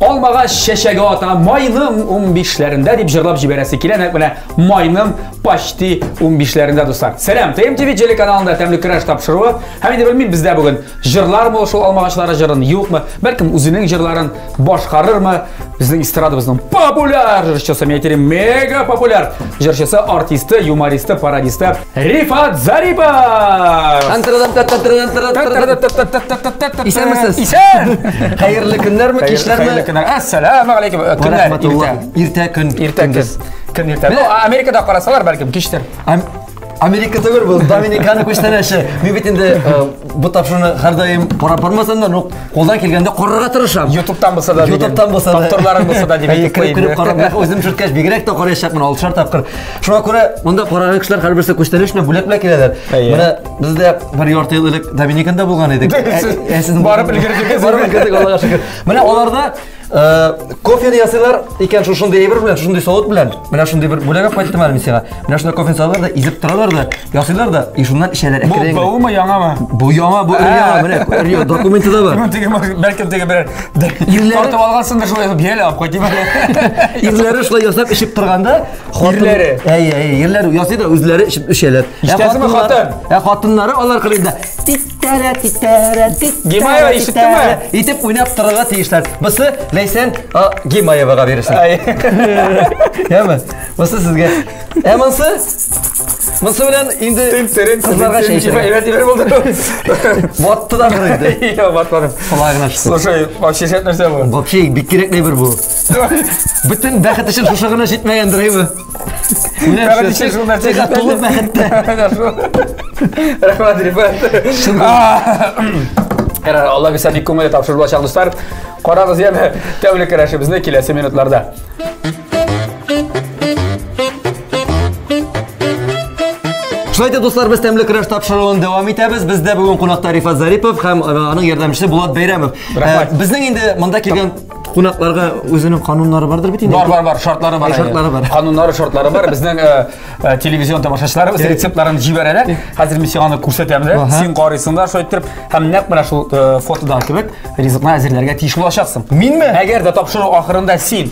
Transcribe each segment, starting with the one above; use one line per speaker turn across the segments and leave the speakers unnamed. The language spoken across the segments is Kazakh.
Olmağa şeşege atan mayının 15'lerinde deyip jırlap jiberesi kilenek bile mayının başti 15'lerinde dostlar. Selam, TMTV Jeli kanalında temli kıraş tapşırığı. Hem de bilmeyin bizde bugün jırlar mı şu olmağaçlara jırın yok mu? Belki uzunun jırların başkarır mı? Bizden istradımızın popüler jırşçısı meyteri mega popüler jırşçısı artisti, humoristi, parodisti Rifat Zaripov.
İsen misiniz?
İsen.
Hayırlı günler mi, kişiler mi?
Assalamu alaikum.
İrte gün.
Amerika'da qarasalar belki kişiler.
Amerika'da gör bu Dominikanı kuştan aşı. Mübitinde bu tapşırını her daim parmasandan koldan kelgende qorraga tırışam.
YouTube'dan bolsa da.
YouTube'dan bolsa da.
Doktorların bolsa da debeyip
koyayım. Kırıp qarab özüm şirket bigrek de qorayışapman 6 tapqır. Şuna göre bunda qoragan kişiler her birisi kuştan işine bulak kelediler. Mana bizde bir yorta yıllık Dominikanda bolgan edik. Siz
barıp ilgiri
barıp ketdik Allah'a şükür. Mana olarda kofe yasalar iken şunday bir bilen şunday soğut bilen. Mana şunday bir bulaga qaytdım misga. Mana şunday kofe salar da izip turalar da yasalar da şundan şeyler ekleyin.
Bu mu yana mı?
Bu yana bu yana mana Rio dokumenti da var.
Belki tege bir tortib algansındır şulay biyel alып koydum.
İrleri şulay yasap işip turganda
irleri.
Irleri yasay da özleri işip işeler.
İştesimi xатын.
Xatınları alар qilindi.
Gimayeva işitdi mi?
Itip oynap turga teyişler. Bisi Leysen Gimayevaga verirsin. Yemi? Bisi sizge. Emansı? Mısı bilen indi kızlarga şey işler.
Evet ileri buldu.
Battı da buraydı.
Yok batmadım.
Kulağına çıktı.
Слушай, вообще şet nerse bu?
Вообще bir kerekli bir bu. Bütün bəxet için şuşağına jetmeyendir mi?
Bəxet için şu nerse
jetmeyendir. Tolup bəxette.
Rahmat Rifat. Herhalde Allah bize bir komedi tapşırıp ulaşan dostlar. Qorağız yeme tevlik kiraşımızda kilesi minutlarda.
Şulayda dostlar biz temli kıraş tapşırığını devam etemiz. Bizde bugün konakta Rifat Zaripov hem onun yardımcısı Bulat Beyramov. Bizden indi manda kelgen konaklarga özünün kanunları vardır bitin.
Var şartları var.
Şartları var.
Kanunları şartları var. Bizden televizyon tamaşaçılarımız reseptlerini jiberele. Hazır misyonu ko'rsatamiz. Sen qaraysanlar şöyle turib hem naq mana shu fotodan kebek rizqni azirlarga tiyish ulashasan.
Menmi?
Agar da topshiruv oxirida sen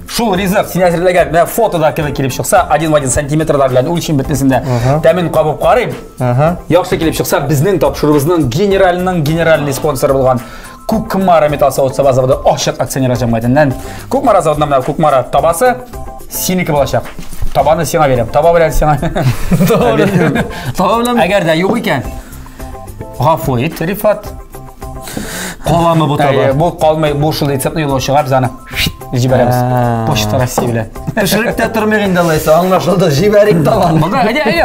Şul rizq sen azirlagan ve fotoda kelib chiqsa 1 santimetrlar bilan o'lcham bitmasida tamin qabib qarayım. Yaxshi kelib chiqsa bizning topshiruvimizning generalniy sponsori bo'lgan Kukmara metal zavod bazasida ochiq aksioner jamiyatidan Kukmara zavodidan mana Kukmara tabasi seniki bo'lacaq. Tabani senga beraman. Taba bilan senga.
Taba bilan
agar da yo'q ekan g'afur et Rifat.
Qolamı bu taba?
Bu qolmay bu shul retseptni yo'lga chiqarib bizani jiberamiz. Pochta Rossiya bilan.
Pishiriqda turmaganda laysa anglashildi jiberik taban.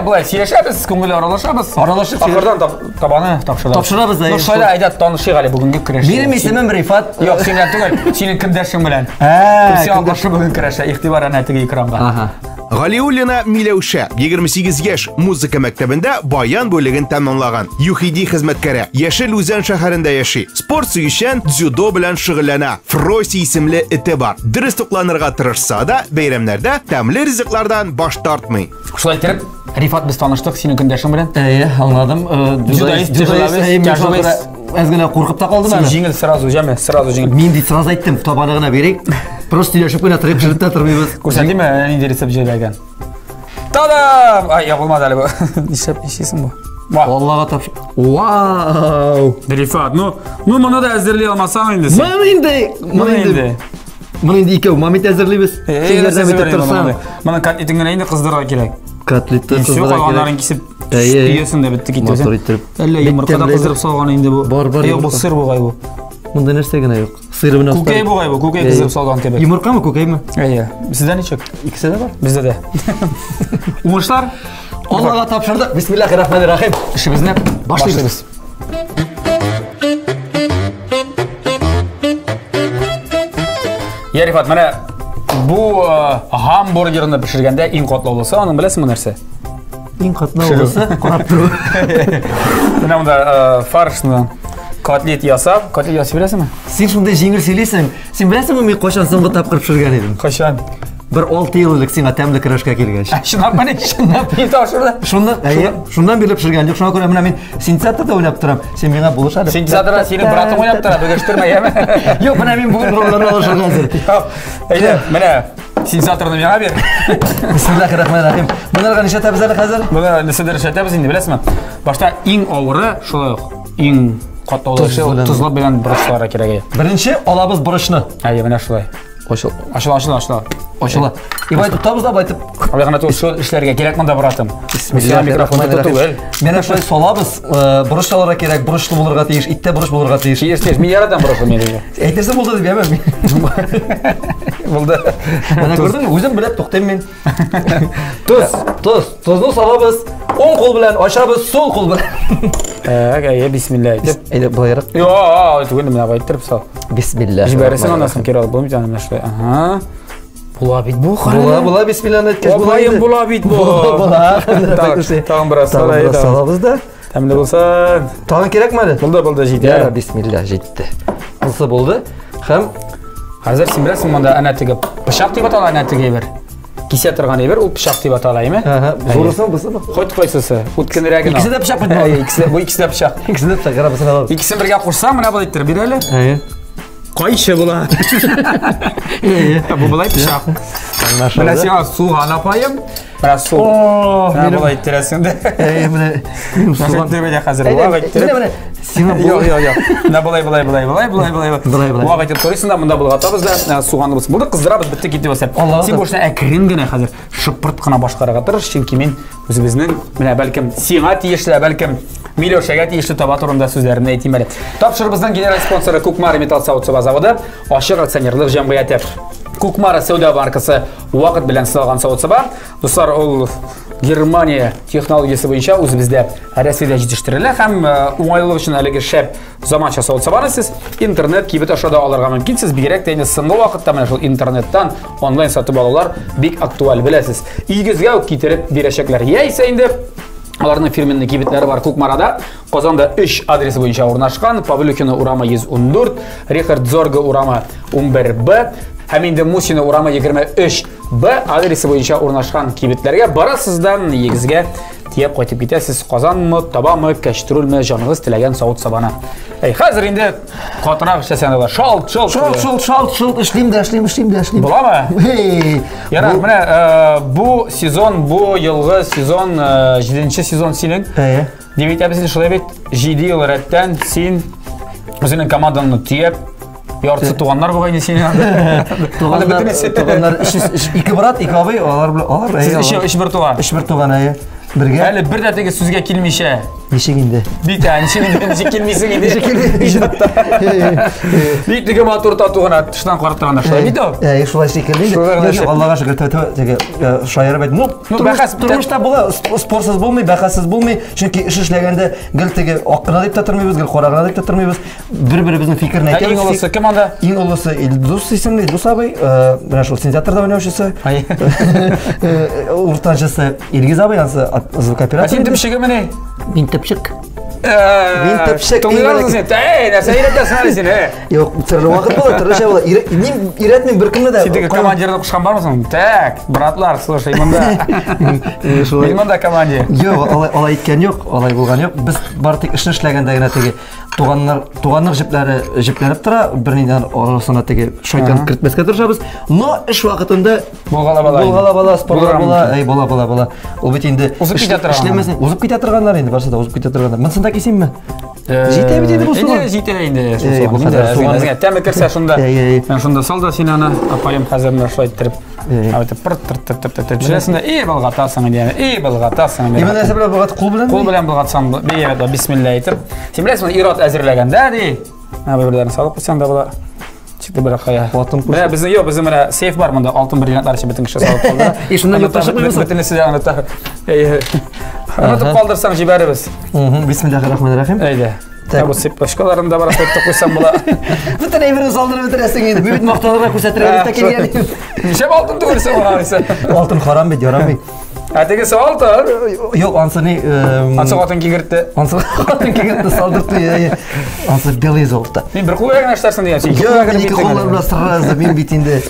Bo'lay, siyashamiz, ko'ngil aralashamiz. Oxirdan tabani topshiramiz.
Topshiramiz.
No shayda aydat tanishib hali bugungi kirash.
Mening ismim Rifat.
Yo'q, senga tugul. Sening kimdashing bilan. Sen boshqa bugun kirashda ig'tiboran aytiga ekranға.
Галиуллина Миләүшә 28 яшь музыка мәктәбендә баян бүлеген тәмамлаган. Юхиди хезмәткәре Яшел Үзән шәһәрендә яши. Спорт сөйшән дзюдо белән шөгыльләнә. Фроси исемле эте бар. Дөрес тукланырга тырышса да, бәйрәмнәрдә тәмле ризыклардан баш тартмый.
Шулай итеп, Рифат biz tanıştık senin kimdashing bilan.
Anladım.
Judoist.
Azgina qo'rqib ta qoldim
ana. Jingil sразу jingil.
Men deb sразу aytdim, tobanig'ini bering. Просто yashab qo'yna turib shirtda turmaymiz.
Ko'rsatdingmi? Endi resept joylagan. Tadam! Ay, bo'lmadi hali bu. Ishlaysan bu.
Vallahi topsh. Wow!
Rifat, ну mana da hazırlay olmasang endi sen.
Mana endi ikov moment hazırlaymiz. Sen yardım etib tursan.
Mana katletingni endi qizdirga kerak.
Katletni
qizdirga kerak. Qolganlaring kesib yiyorsun da bitti ketdi. Alla yumurtada qizdirib solgan endi bu.
Bor.
Yo'q, bu sir bo'g'ay bu.
Bunda narsagina yo'q. Siri bilan
Ko'kay bo'g'ay bu, ko'kay qizdirib solgan kerak.
Yumurqami, ko'kaymi?
Sizda nechuk?
Ikkisi de var.
Bizda da. Umurishlar
Allah'a topshirdik. Bismillahirrahmanirrahim.
İşimizni boshlaymiz. Ya Rifat, mana bu hamburgerni pishirganda eng qatnov bo'lsa, uni bilasizmi narsa?
Eng qatnov bo'lsa, qarab turib.
Mana bunda farshni kotlet yasab bilasizmi?
Sen shunday yengil сөйлейсің. Sen bilasizmi men qachon so'nggi tapqir pishirgan edim?
Qachon?
bir 6 yıllık сиңа тәмле көрәшкә килгәч.
Шуннан менә шуннан бит ашырды.
Шундан биреп пешергән. Юк, шуңа күрә менә мин синтезаторда уйнап торам. Син миңа булыш әле.
Синтезаторда синең братың уйнап тора, бөгәштермә яме.
Юк, менә мин бүген рольләрне алышырга хәзер.
Әйдә, менә синтезаторны миңа бир.
Бисмиллаһир-рахманир-рахим. Монларга ничә тәбез әле хәзер?
Буны нәрсәдер шәтәбез инде, беләсезме? Башта иң авыры шулай иң катлаулы тузлы белән бурычларга кирәк.
Беренче алабыз бурычны.
Әйе, менә шулай. Ашыла.
Ибай тутабыз да байтып.
Абай гына шул эшләргә кирәк монда братым. Микрофонда түгел.
Менә шулай салабыз. Бурычларга кирәк, бурычлы булырга тиеш, иттә бурыч булырга тиеш.
Тиеш, мин ярадан бурычлы мен диде.
Әйтерсең булды дип ямам.
Булды.
Менә күрдеңме? Үзем беләп туктыйм мин. Тузны салабыз. Оң кул белән ашабыз, сол кул белән.
Әйе, бисмилlah.
Әйдә, булайрак.
Йо, түгел менә байтырып сал.
Бисмилlah.
Җибәрсен анасын кире алып булмый җаным менә шулай. Ага. Була бит бу хәле.
Була бисмилlah әйткәч була.
Абаем була бит бу. Тагын бераз
салабыз да.
Тәмле булсын.
Тагын кирәкме әле?
Булды җитә.
Я бисмилlah җитте. Булса булды. Һәм
хәзер син беләсең монда әнә теге пычак дип атала әнә теге бер. Кисә торган әйбер ул пычак дип аталаймы?
Зурысын булсын.
Хойт кайсысы? Үткенрәген.
Икесе дә пычак бит бу.
Икесе дә пычак.
Икесе дә пычак гарабысын алабыз.
Икесен бергә кушсам, менә булай иттереп бир әле. Кайшы була. Бу булай пычак. Менә сиңа суган апайым. Менә су. Менә булай иттерәсең дә.
Менә
суган иттереп хәзер була иттереп.
Менә сиңа
Йо. Менә булай. Була иттереп торыйсың да монда булгатабыз да суганны булсын. Булды кыздырабыз, битте китте басып. Син бушна әкрен генә хәзер шыпырт кына башкарга тырыш, чөнки мин үзебезнең менә бәлкем сиңа тиешле, бәлкем Милошага тиешле таба турында сүзләрне әйтим әле. Тапшырыбызның генераль спонсоры Кукмара металл савыт заводы, ашык акционерлык җәмгыяте. Кукмара сәүдә банкасы вакыт белән сылган савыт-саба. Дуслар, ул Германия технологиясе буенча үзебездә Россиядә җитештерелә һәм уңайлык өчен әлеге шәп заманча савыт-сабаны сез интернет кибет ашада алырга мөмкинсез. Бигрәк тә инде соңгы вакытта менә шул интернеттан онлайн сатып алулар бик актуаль, беләсез. Игезгә үк китереп бирәчәкләр. Яисә инде аларның фирменный кибетләре бар Кукмарада. Казанда 3 адресы буенча урнашкан. Павлюкина урамы 114, Рихард Зорга урамы 11Б, һәм инде Мусина урамы 23Б адресы буенча урнашкан кибетләргә барасыздан егезгә тиеп кайтып китәсез. Казанмы, Табамы, Кәчтүрүлме, җаныгыз теләгән савыт-сабаны. Хәзер инде катырак эшләсәң
шалт эшлим дә.
Буламы? Ярар, менә бу сезон, бу елгы сезон 7нче сезон синең. Димәк, без шулай бит 7 ел рәттән син үзенең командаңны тиеп яртысы туганнар булган синең.
Туганнар 2 брат, 2 абый, алар
Эш бер туган.
Эш бер туган бергә.
Әле бер дә теге сүзгә килмичә.
Ничек инде?
Бит ничек килмисең инде. Бит теге матур татугына тыштан карап торганда шулай бит ул.
Шулай шикелле. Аллага шөкер, теге шаярып әйт. Тормышта була, спортсыз булмый, бәхәссез булмый. Чөнки эш эшләгәндә гел теге акына дип тормыйбыз, гел карагына дип тормыйбыз. Бер-беребезнең фикерне әйтәбез.
Иң олысы кем анда?
Иң олысы Илдус исемле, Илдус абый, менә шул сентябрьдә уйнаучысы. Уртанчысы Илгиз абый, ансы звукооператор.
Син төпчеге менә?
Мин төпчек. Мин төпчек.
Нәрсә өйрәтәсең әле син?
Юк, төрле вакыт була, төрле şey була. Мин өйрәтмим беркемне дә.
Син теге командирны кушкан бармысың? Так, братлар, слушай, монда. Мин монда командир.
Юк, алай иткән юк, алай булган юк. Без бар тик эшне эшләгәндә генә теге туганнар җипләнеп тора, бернидән арасына теге шайтан кертмәскә тырышабыз. Но эш вакытында булгала спортлар була. Ул бит инде эшләмәсен, узып китә торганнар инде, барса да узып китә торганнар. Монсында кисимме? Җитә бит инде бу суган.
Җитә инде. Бу кадәр суганга тәме керсә шунда. Мен шунда салда син аны апайым хәзерне шулай иттереп. Әйтеп пырт җиләсендә балгатасың инде. Балгатасың.
Именно нәрсә белән балгат? Кул
белән балгатсаң, бия бисмилlah әйтеп. Син беләсеңме, ират әзерләгәндә ди. Менә бердән салып куйсаң да була. Чыкты бер хая. Менә безнең менә сейф бар монда, алтын бриллиантлар өчен бөтен кеше салып калды.
И шуннан юкташып куймыйсың.
Бөтен нәрсә янында. Аны калдырсаң җибәрәбез.
Бисмиллаһир-рахманир-рахим.
Әйдә. Бу сеппашкаларында бар атып куйсаң була.
Бөтен әйберне салдырып бетерәсең инде. Бит макталарга күрсәтергә дә килгән.
Ничә алтын түгелсә буларса.
Алтын харам бит, ярамый.
Әтеге алтын.
Юк, ансыны
ансы алтын кигертте.
Ансы алтын кигертте салдырды. Ансы белый золото.
Мин бер кулга гына эшләрсең дигән.
Ике куллар белән сразу мин бит инде.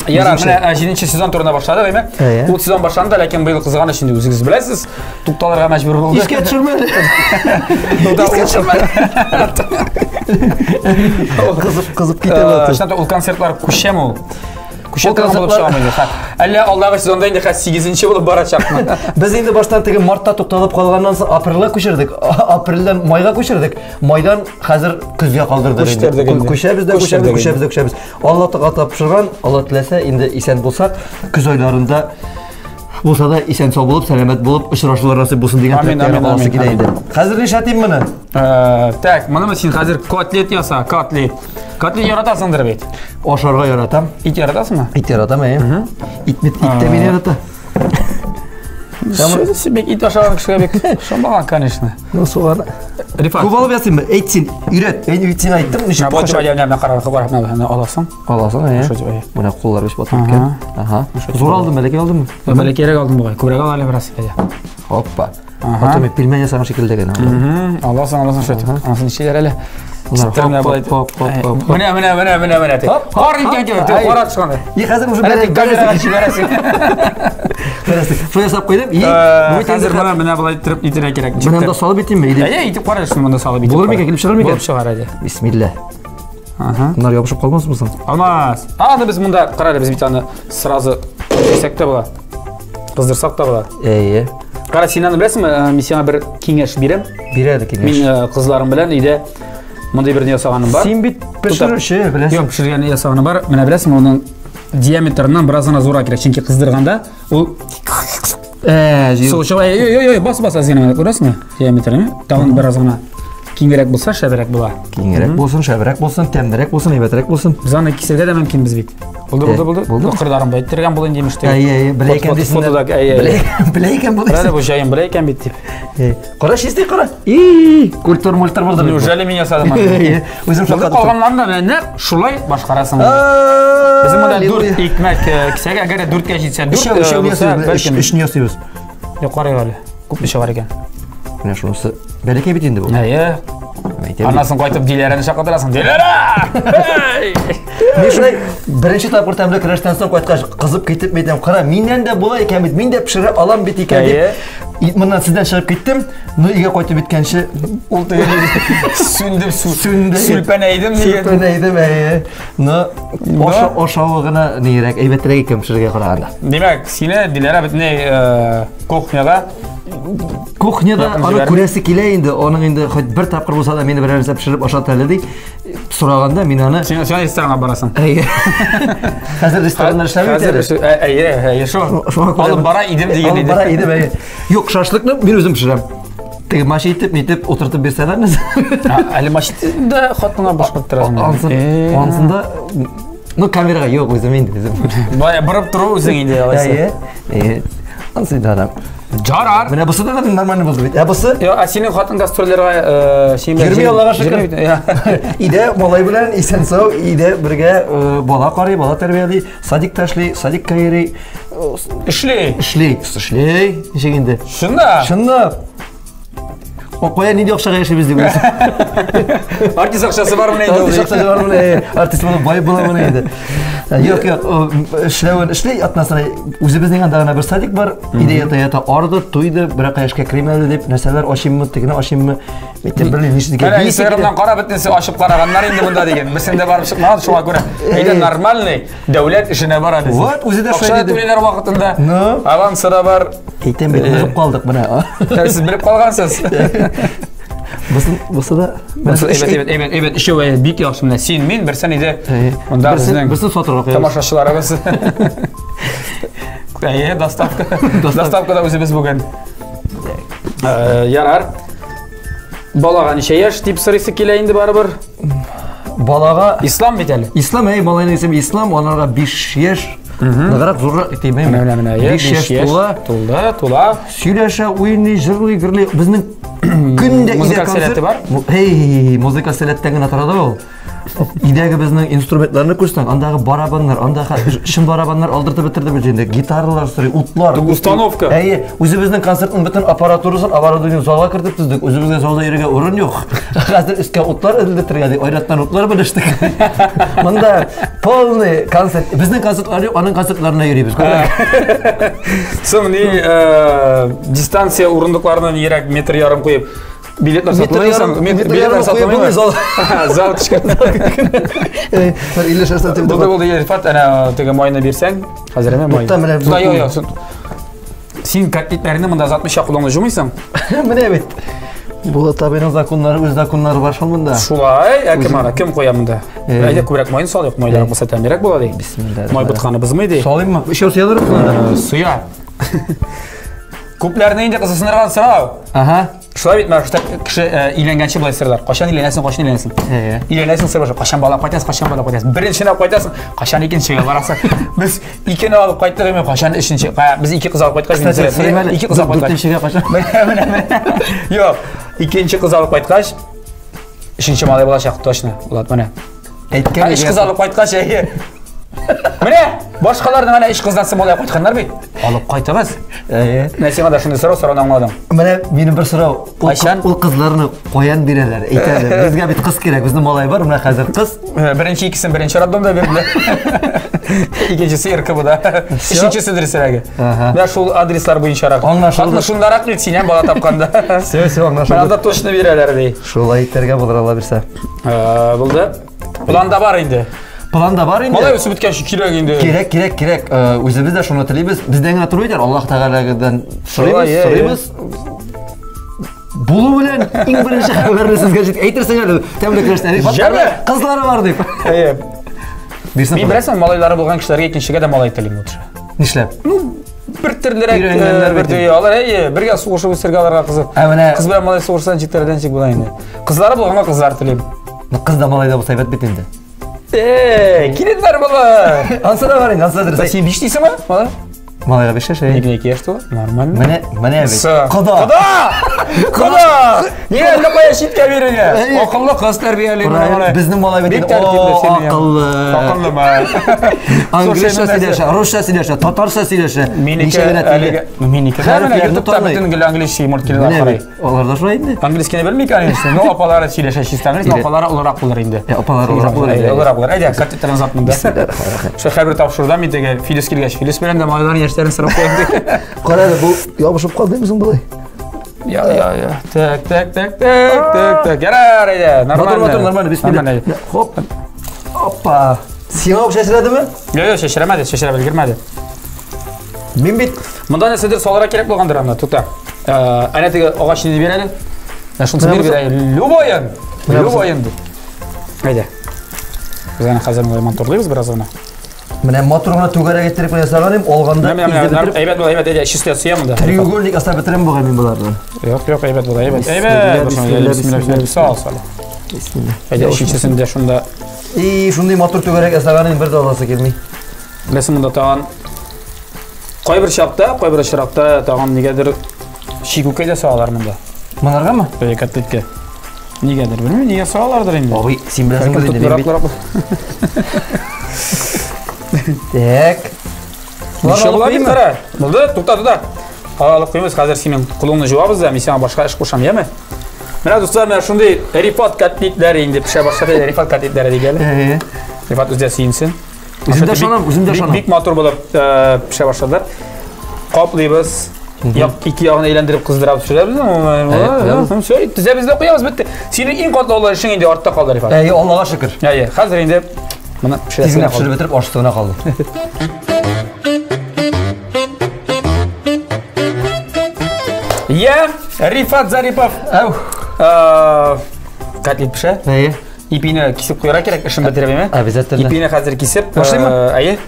Ярар, менә 7-нче сезон турында башлады, әйме? Ул сезон башланды, ләкин быел кызганы өчен үзегез беләсез, тукталырга мәҗбүр булды.
Искә төшермә.
Искә төшермә.
Кызып китә.
Шунда ул концертлар күчәме ул? Күчәтә булып чыгамый. Әллә алдагы сезонда инде 8-нче булып барачакмы?
Без инде баштан теге мартта тукталып калганнан соң апрельгә күчердек. Апрельдән майга күчердек. Майдан хәзер көзгә калдырдык инде. Күчәбез. Алла тапшырган, Алла теләсә инде исән булсак, көз айларында булса да исән сау булып, сәламәт булып, очрашулар насыйп булсын дигән теләк килә инде. Хәзер нишәтим моны?
Так, моны син хәзер котлет яса, котлет. Котлет яратасыңдыр бит.
Ашарга яратам.
Ит яратасыңмы?
Ит яратам, Ит тә мине ярата.
Сәмә ит ашаган кешегә бик шомаган, конечно.
Ну, суган.
Рифат.
Күп алып ясыймы? Әйтсин, үйрәт. Мин син айттым, ничек
башы әлемнәр карарга карап аласың.
Аласың, Менә куллар биш батып киткән. Аха. Зур алдым, бәләкәй алдыммы?
Бәләкәйрәк алдым бугай. Күбрәк ала әле бераз.
Хоппа. Атым пилмен ясаган шикелле генә.
Аласың шөт. Анысын ишеләр әле.
Хоп.
Менә. Кар икән, кара төшкән.
И хәзер уже
камерага җибәрәсең.
Шуя сап куйдым.
Хәзер менә булай итеп итәргә кирәк.
Менә да салып битимме?
Итеп карашы, монда салып итеп.
Булыр микән, килеп чыгар микән?
Булып чыгар әле.
Бисмилла. Bunlar yapışıp kalmaz mısın?
Olmaz. Аны biz bunda qararı biz bir tane sırası desek de bula. Kızdırsak da bula.
İyi.
Qara Sinan'ı bilesizmi? Men sana bir kengeş berem.
Beredi kengeş.
Men kızlarım bilen uyda bunday bir yasagaным бар.
Sen bit pişirişi bilesizmi?
Yok, pişirgen yasagaным бар. Mene bilesizmi onun diametrinden birazına zora kerak. Çünkü kızdırganda ol Soğuşa bas azgina görürsün diametrini. Tağın birazına kengirek bulsa şaberek bula.
Kengirek bulsun, şaberek bulsun, temdirek bulsun, ebetrek bulsun.
Biz аны кисерде de mümkün biz bit. Buldu. Kırdarım baytırgan bulun demiştik.
Bileyken desinler. Bileyken bulun.
Böyle bu şeyin bileyken bitti.
Kara şisti kara. Kultur multur buldu.
Неужели меня садым?
Özüm şaka.
Kalganlarında ne? Şulay başkarasın. Bizim burada 4 ekmek kisege eğer 4 kişi ise 4
İş niye yapıyoruz?
Yukarı öyle. Küp bir şey var iken.
Ne şunası? Belki bitindi bu.
Ne? Anasını koyup dilerini şakatırasın. Dilere!
Men şulay birinchi tapır tamda kirashdan so'ng qo'ytqash qizib ketib metam qara menden de bo'lar ekan bit men de pishirib olam bit ekan deb bundan sizdan chiqib ketdim no uyga qo'yib bitgancha
sülpeneydim
no oshog'ini neyrak aybatrak ekan pishirga qaraganda
demak seni dilera bitne
kuxnyada ana ko'rasi kelay endi onun endi bir taqir bo'lsa da meni bir narsa pishirib oshatadi deb so'raganda men ana
sen restoranga borasan.
Hozir restoranlar ishlamaydi.
Shu. Olib bora edim degan edi.
Bora edim. Yo'q, shashlikni men o'zim pishiraman. Tege mashina etib, o'tirtib bersalarmi?
Ali mashinada xotinga boshqarib turasizmi?
Onsunda no kameraga yo'q o'zim endi.
Boya birib turib o'zing endi olaysan.
Ansida
Jarar.
Mana busi da normalni bo'ldi. Busi?
Yo'q, sening xotin gastrollarga
yurmay Allohga shukr. Ida malay bilan esen sog, ida birga bola qari, bola tarbiyali, sadik tashli, sadik qayri. Ishli. Nechagindi? Shunda. Qo'ya nega o'xshagan yashaymiz deb o'ylaysiz.
Artist o'xshasi bormi endi?
Artist bo'lib boy bo'laman endi. Yo'q, ishli atmasini o'zimizning andagina bir sadik bor. Ideyata ordi, to'ydi, bir qayashga kirmaydi deb narsalar oshimmi, tegini oshimmi, bitta bir nishdiga.
Mana Instagramdan qara bitnisi oshib qaraganlar endi bunda degan. Bizda borib chiqmadi, shunga ko'ra. Endi normalniy davlat ishine boradi.
Vot, o'zida shunday
to'ylar vaqtida. Avansira bor.
Aytam bilib qoldik buni.
Siz bilib qolgansiz.
Busida
evet işe ve bik yaxshimda sen men bir sen edi unda bizning
sotirga qo'yamiz
tomoshachilarimiz dostavkada o'zimiz bo'lgan yarar bolaga necha yosh deb so'raysa kelayindi baribir
bolaga
islom bitali
islom bolaning ismi islom onlarga 5 yosh Nagarak zo'rroq aytmayman.
Mana 5 yosh to'la.
Сөйләшә, уйный, җырлый, гырлый. Безнең көн
Muzikal seleti var.
Hey, muzikal seletten gene tarada ol. İdegi bizning instrumentlarını ko'rsang, andağı barabanlar, andağı shim barabanlar aldırtib bitirdi bilgende, gitarlar suri, utlar,
ustanovka.
Hey, o'zimizning konsertning bütün aparaturasini apparatini zalga kiritibdik. O'zimizga zalda yeriga o'rin yo'q. Hozir ichga utlar ildirtiradi, oyratdan utlar bilishdik. Bunda polni konsert, bizning konsertlar yo'q, aning konsertlarına yuribmiz.
So'ng distansiya o'rindiqlaridan yirak metr yarim qo'yib biletlar sotmaysan, biletlar sotmaysan. Zal chiqadi. Bo'ldi, Rifat, ana tega moyni bersang, hozir ham moy. Yo'q. Sen kotletlaringni bunda 60 qo'lingni jumaysan.
Mana bit. Bu tabiinin zakonları, öz zakonları var şu bunda.
Şulay, kim qo'yam bunda? Ayda ko'proq moyni sol, yo'q, moylar bo'lsa ham kerak bo'ladi.
Bismillah.
Moy bitqani bizmaydi.
Solayım mı? Şey suya durur mu?
Suya. Ko'plarni endi qiziqsindirgan sirov.
Aha.
Shular bitmar, kishi uylangancha bo'lay sirlar. Qachon uylanasan, qachon uylanasan. Uylanasan sir boshqa, qachon bola qo'yasiz, qachon bola qo'yasiz. Birinchini olib qo'yasiz, qachon ikkinchiga borasan. Biz ikkini olib qo'ydik, men qachon uchinchi, biz ikki qiz olib qo'ydik, ikki qiz olib qo'ydik.
To'rtinchiga qachon?
Yo'q, ikkinchi qiz olib qo'ydik, uchinchi malay bo'lacaq toshni. Ular mana. Aytgan ish qiz olib qo'ydik, Mana boshqalarning mana ish qizdan simolay qo'yganlar bek. Olib qaytamiz. Men senga shunday so'rab anglamadim.
Mana mening bir so'rov, u qizlarni qo'yan beralar. Aytadi, bizga bit qiz kerak, bizning malay bor, mana hozir qiz.
Birinchi ikkisini birinchi roddomda berdilar. Ikkinchisi RKBda. Uchinchisi adreslariga. Va shu adreslar bo'yicha raqam.
Anglashildi.
Shunda raqam sen ham bola topganda.
Sev, anglashildi.
Mana da to'shni beralar dey.
Shulay aytlarga bo'lar Alloh bersa.
Bo'ldi. Planda bor endi.
Planda var indi.
Malay o'sib bitgan shu kerak endi.
Kerak. O'zimiz de shuni tilaymiz. Bizdan turmaydir. Alloh taoladan so'raymiz. Bulu bilan eng birinchi xabarni sizga aytirsanlar, tabriklashlar. Qizlari bor deb. Men
bilasan, malaylari bo'lgan kishilarga ikkinchiga da malay tilayman o'tir.
Nishlab?
Bir tirdirak birga birga sug'urishib o'stirganlarga qiziq. Qiz bilan malay sug'ursan chetlaridan chek bo'lar endi. Qizlari bo'lganda qizlar tilayman.
Qizda malayda bo'lsa aybat bit endi.
Kiritlar bola.
Ansada var endi, ansada.
Sen 5 deysanmi? Bola.
Malayga 5 yaş.
2 yaşda. Normal.
Mana evet.
Qoda. Niye ne qo'ya shitga beringlar? Aqlli qiz tarbiyali mana.
Bizning malay bit.
Aqllimi?
Anglizcha сөйләшә, ruscha сөйләшә, татарча сөйләшә.
Meniki. Hamma YouTube'da butun anglizcha multkilar qaray.
Ularda shulay endi.
Anglizchani bilmay конечно. No opalari сөйләшә shistamiz, opalari ularaq bo'lar endi.
Opalari ularaq bo'lar.
Ularaq bo'lar. Ayda kattadan zapmında. Shu xabar topshirdim, mendagi Filiz kelgach, Filiz bilan da malalarning yashlarini so'rab qo'ydik.
Qaradi, bu yopishib qoldingizmi bo'lay?
Ya. Tak. Yarar edi.
Normal. Bismillah. Hoppa. Siyog şaşıradımı?
Yo'q, şaşıramadı, girmedi.
Men bit.
Bunda nasidir solara kerak bo'lgandir ana, to'xta. Ana tega og'ashini beradi. Shuni beradi. Luboyin. Haydi. Biz ana hozir motorlaymiz biroz ona.
Mana motorni to'garaga getirib qo'yasalim, olganda
aybat bo'l, aybat edi, ishni suyamda.
Треугольник asab bitirib bo'lgan men bulardan.
Yo'q, aybat bo'l, aybat. Bismillah. Sağ. Bismillah. Haydi, ishchisinde shunda.
Shunday motor to'garak asabning bir dolasi kelmay.
Bilasizmi, bunda tag'an qo'y bir shiraqda tag'an negadir shikukaga sog'lar bunda.
Manargami?
Katletga. Negadir bilmayman, nega sog'lardir endi.
Oy, sen bilasizmi dedi. Tak.
Nishga bo'ladi qara. Bo'ldi, to'xta. Olib qo'yamiz, hozir sening qo'lingni javobiz, men senga boshqa ish qo'shamayman. Mana do'stlar, mana shunday Rifat kotletlari endi pisha boshladi, Rifat kotletlari deganlar. Rifat o'ziga siyinsin.
O'zimda shonam.
Big motor bo'lib pisha boshladilar. Qoplaymiz. Yo'q, ikki yog'ini aylantirib qizdirib tushiramiz. Shu tizimizda qo'yamiz, bitta. Sening eng qatli o'g'il ishing endi ortda qoldi, Rifat.
Allohga shukr.
Hozir endi mana
pishirib bitirib oshtig'ina qoldi.
Ya, Rifat Zaripov. Kotlet pisha. İpini kesip koyarak gerek işin bitiremem.
Обязательно.
İpini hazır kesip.
Başlayayım mı?
Ayı.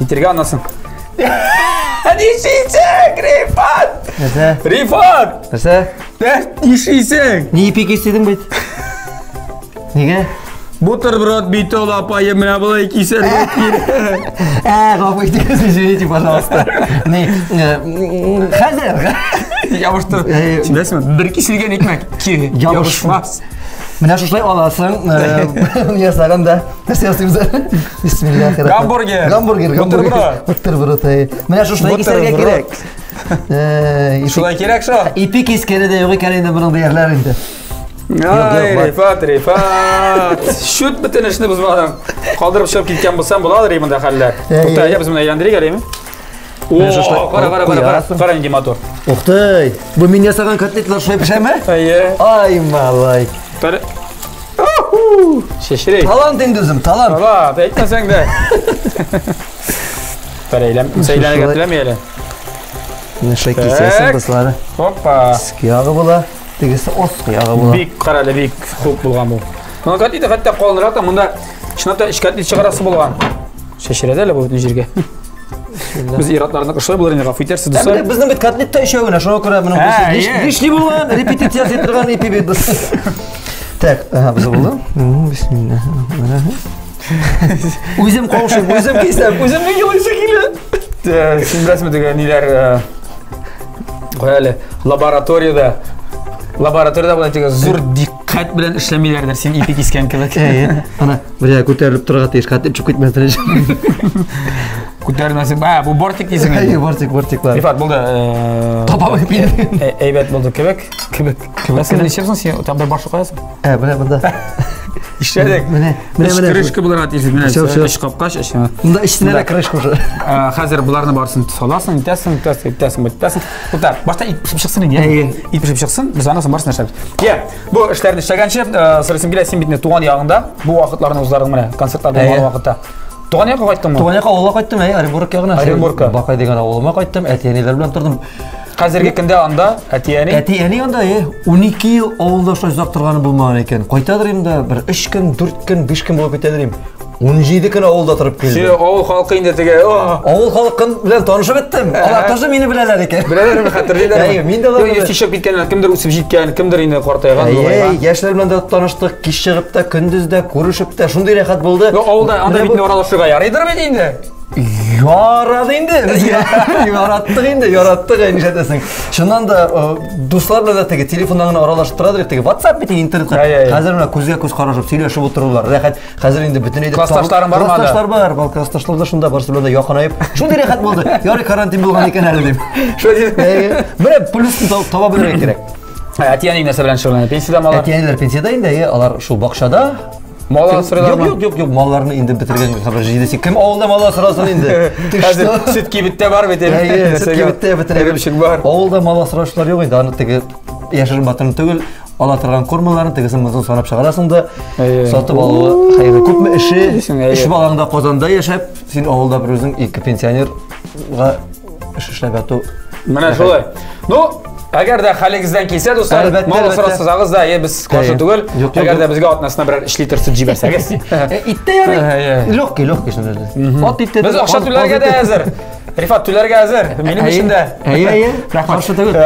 Bitirge anlasın. Hadi işiysen Rifat.
Nese?
Rifat.
Nese?
İşiysen.
Ne ipi kestiydin beyt? Nege?
Бутерброд битол апайы мына былай кисер кеткен.
Қапы итіңіз, извините, пожалуйста. Хәзір.
Ябыштыр. Түсінесің, бір кесілген екмек, ябышмас.
Менә шулай аласың, ясаганда. Нәрсә ясыйбыз? Бисмиллахир-рахманир-рахим. Гамбургер. Бутерброд. Менә шулай кисәргә кирәк.
Шулай кирәк шо.
Ипи кискәне дә юк икән инде моның диярләр инде.
Рифат. Шут бөтен эшне бозмадың. Калдырып чыгып киткән булсам буладыр монда хәлләр. Тукта, без моны әйләндерик әлеме? Кара инде мотор.
Ухтай, бу мин ясаган котлетлар шулай пешәме? Ай, малай.
Шешерек.
Талант инде үзем, талант.
Талант, әйтмәсәң дә. Парәйләм, сөйләнә гәтләмә әле.
Нәшә кисәсен бислары.
Хоппа.
Скиягы була, тегесе ос кыягы була.
Бик каралы, бик хуп булган бу. Моны котлет хәтта калынрак та монда чынлап ишкәтле чыгарасы булган. Шешерәдә лә бу җиргә. Biz иратларны кышлай булыр инде, гафу итәрсез дуслар.
Безнең бит котлетта ишәвенә, шуңа күрә моның лишний булган, репетиция итәргән ипи бит без. Так, biz булды. Бисмилlah. Үзем каушып, үзем кисәм, үзем елыйсы килә.
Син рәсме дигән ниләр Әле лабораторияда булай тигән зур диккать белән эшләмиләрдер син ипи кискән кебек.
Ана, бирә күтәрелеп торырга тиеш, котлет чүп китмәсен.
Күтәрмәсен. Бу бортик дисең инде.
Бортиклар.
Рифат булды.
Табабы ипи.
Әйбәт булды кебек. Син ничек син там бер башы каясың?
Менә монда.
İşledik. Krışkı bularına atıyorsun. Iş kapkaç.
Bunda içine de krışkı уже.
Hazır bularını varsın. Solasın, itesin. Kutar. Başta ip pişip çıksın ya. İp pişip çıksın. Biz anasın varsın aşağı. Ya, bu işlerini işlegençe sırasın bilesin bitine tuğan yağında. Bu vakitlerini uzlarını mene. Konsertlarda olan vakitte. Tuğan yağı kayttın mı?
Tuğan yağı oğula kayttım. Оренбург yağına.
Оренбургка.
Bakay деген oğluma kayttım. Әтиәнелер белән тордым.
Қазіргі күнде анда әтияне?
Әтияне анда 12 ел авылда шулай озак торганы булмаган икән. Кайтадыр инде бер 3 көн, 4 көн, 5 көн булып китәдер. 17 көн авылда торып килде.
Син авыл халкы инде теге.
Авыл халкын белән танышып беттем. Алар тоже мине беләләр икән.
Беләләрме хәтерлиләр?
Мин дә алар.
Естишеп киткән, кемдер үсеп җиткән, кемдер инде картайган.
Яшьләр белән дә таныштык, кич чыгып та, көндез дә күрешеп тә, шундый рәхәт булды.
Авылда анда бит аралашырга ярыйдыр бит инде.
Ярады инде. Яраттык нишәтәсең. Шуннан да дуслар белән теге телефоннан гына аралашып торадыр, теге WhatsApp бит интернетка. Хәзер менә күзгә күз карашып сөйләшеп утырулар. Рәхәт. Хәзер инде бөтенләй
классташларым бармы?
Классташлар бар. Классташлар да шунда барсы белән якынайып. Шундый рәхәт булды. Ярый карантин булган икән әле дип. Менә плюсны таба белергә кирәк.
Әтияне нәрсә белән шөгыльләнә? Пенсиядә алар?
Әтиянеләр пенсияда инде, алар шул бакчада.
Мал асырыйлармы?
Юк, малларны инде битергән хәбәр җидесе. Кем авылда мал асырасын инде?
Хәзер сөт кибеттә бар бит.
Сөт кибеттә бетереп
бар.
Авылда мал асыраучылар юк инде. Аны теге яшерен батырын түгел, ала торган кормаларын тегесен мызын санап чыгарасың да, сатып алу хәйрі күпме эш балаңда Казанда яшәп, син авылда бер үзең 2 пенсионерга эш эшләп яту.
Менә шулай. Ну, әгәр дә хәлегездән килсә, дуслар, мал асырасызагыз да, без каршы түгел. Әгәр дә безгә атнасына берәр 3 литр сөт җибәрсәгез.
Итте ярый. Легкий шунда. Ат итте.
Без акча түләргә дә әзер. Рифат түләргә әзер. Минем өчен дә.
Каршы түгел.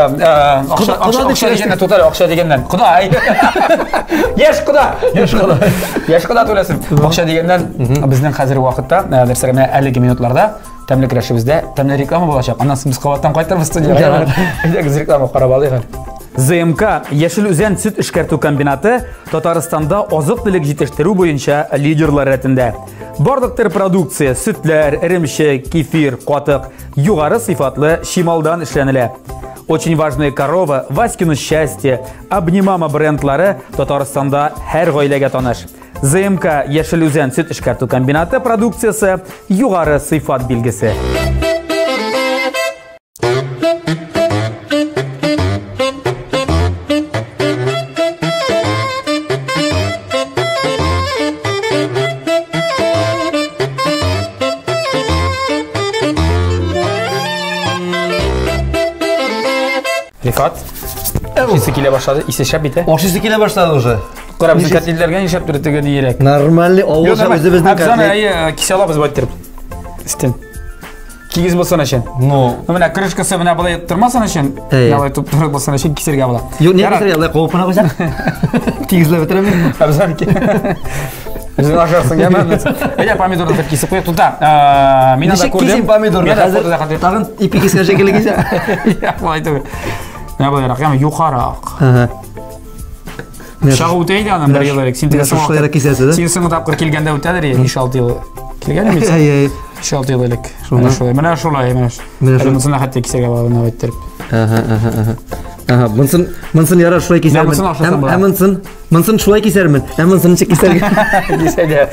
Акча дигәндән тоталь акча дигәндән. Ходай. Яшь кода түләсен. Акча дигәндән безнең хәзерге вакытта, нәрсәгә менә 50 минутларда тәмле көрәшебездә тәмле реклама булачак. Аннан соң без кабаттан кайтырбыз студиягә. Әйдәгез реклама карап алыйк. ЗМК Яшел Үзән сөт эшкәртү комбинаты Татарстанда азык-төлек җитештерү буенча лидерлар рәтендә. Барлык төр продукция, сөтләр, эремчек, кефир, катык, югары сыйфатлы шималдан эшләнелә. Очень важные корова, Васькино счастье, Обнимама брендлары Татарстанда һәр гаиләгә таныш. ЗМК Яшел Үзән сөт эшкәртү комбинаты продукциясы югары сыйфат билгесе. Рифат, ошысы килә башлады, исе шәп бит.
Ошысы килә башлады уже.
Кара безнең котлетләргә нишәп төртегән ирек.
Нормальный авыл үзебезнең
котлет. Кисе алабыз байтырып. Истен. Кигез булсын өчен.
Ну,
менә крышкасы менә булай тормасын өчен. Ялай туп-туры булсын өчен кисергә була.
Юк, не кисергә, ялай куып куйсаң. Тигезләп бетерәме?
Абзанки. Үзең ашарсың ямен. Әйдә помидорны да кисеп куй. Туда. Мин анда күрдем.
Кисеп помидорны. Хәзер тагын ипи кискән шикелле кисә.
Я булай түгел. Ne bo'laroq, ya'ni yuqaroq. Шагы үтәйді ана бір ел әрек. Сен сыңы тапқыр келгенде өтәдір, 5-6 ел келген емес? 5-6 ел әлек. Мына шолай, мұнсына қатты кесеге бағына өттеріп.
Мұнсын яра шулай кесермін. Мұнсын шулай кесермін. Мұнсын чек кесерген.
Кеседі.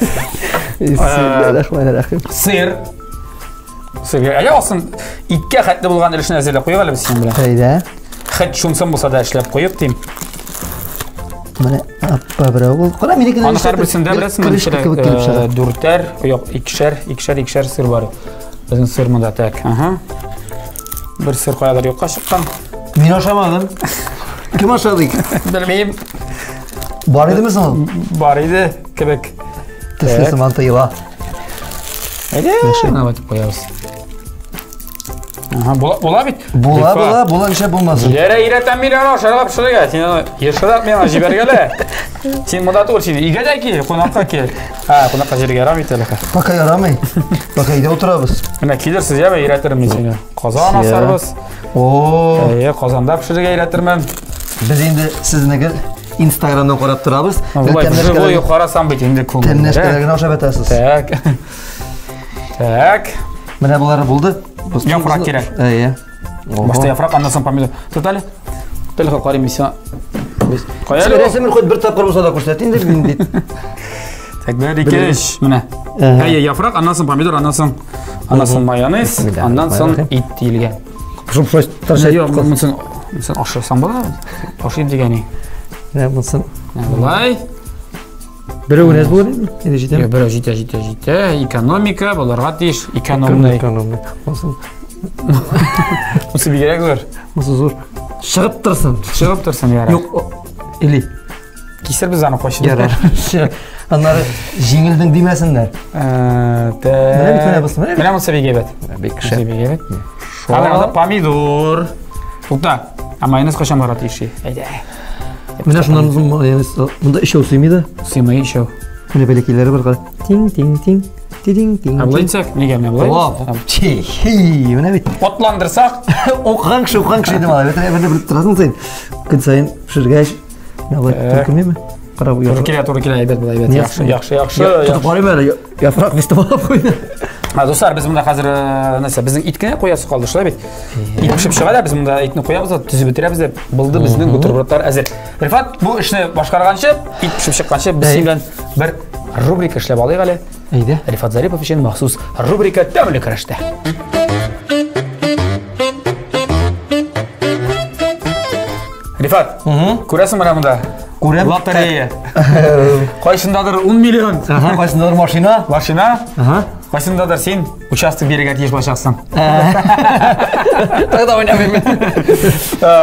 Сыр. Әлі олсын итке қатты болған үлішін әзірлеп қойып әлі біз сен біле. Қат шумсын болса да әшілеп қойып дейм.
Mana apa berapa? Kalau Amerika
Аны һәр берсендә беләсең, дүртәр, юк, икешәр сыр бар. Безнең сыр монда так. Бер сыр каядыр юкка чыккан.
Мин ашамадым. Кем ашады?
Белмәйм.
Бар идеме соң?
Бар иде, кебек.
Төслесе манты йыла.
Әйдә, аны әйтеп куябыз. Була бит.
Була ничә булмас.
Яра иретәм мин аны ашарга пешерергә. Син ешрак миңа җибәргәле. Син монда тур син. Игәдә ки, кунакка ки. Кунакка җиргә ярамый әле.
Пока ярамый. Пока өйдә утырабыз.
Менә килерсез я иретермен мин сине. Казан асарбыз. Казанда пешерергә иретермен.
Без инде сезнеге Instagram'dan карап торабыз.
Живой карасам бит инде күңел.
Тәмнәшкәләргә ашап әтәсез.
Так.
Менә булар булды.
Яфрак кирәк. Башта яфрак, аннан соң помидор. Тотали. Телефон карыйм мисиңа. Каялы.
Рәсемен хоть бер тапкыр булса да күрсәт инде мин бит.
Так, бер икеш. Менә. Яфрак, аннан соң помидор, аннан соң майонез, аннан соң ит тиелгән.
Шуп торша
юк, монысын ашасаң була. Ашыйм дигәни.
Менә монысын.
Булай.
Бер үнәс булыр инде җитә.
Бер җитә. Экономика буларга тиеш. Экономный. Монысын бигрәк зур.
Монысын зур. Чыгып торсын яра. Юк, или
кисер без аны кайчы.
Яра. Аннары җиңелдең димәсеннәр. Менә
монысы бигәбәт. Бигәбәт. Анда помидор. Тукта. Майонез кайчан бара тиеши. Әйдә.
Менә шуннан майонез монда ишәү сыймыйды.
Сыймый ишәү.
Менә бәләкиләре бар. Тинг.
Абылайсак, нигә менә булай?
Менә бит.
Атландырсак,
Оқыган кеше идем ала. Бәлә бер торасың син. Көн сайын пешергәч, менә төркемеме? Карап уяр.
Туры килә, әйбәт булай, әйбәт. Яхшы.
Тотып барыйм әле. Яфрак фестивалга куйды.
Достар, без монда хәзер нәрсә, безнең иткә куясы калды, шулай бит. Ит пешеп чыга да, без монда итне куябыз, төзеп бетерәбез дип. Булды безнең бутербродлар әзер. Рифат, бу эшне башкарганчы, ит пешеп чыкканчы, без синнән бер рубрика эшләп алыйк әле.
Әйдә.
Рифат Зарипов өчен махсус рубрика тәмле көрәштә. Рифат, күрәсең менә монда?
Күрәм.
Лотерея. Кайсындадыр 10 миллион.
Кайсындадыр машина.
Кайсындадыр син участок бирергә тиеш булачаксың.
Тагы да уйнамыйм.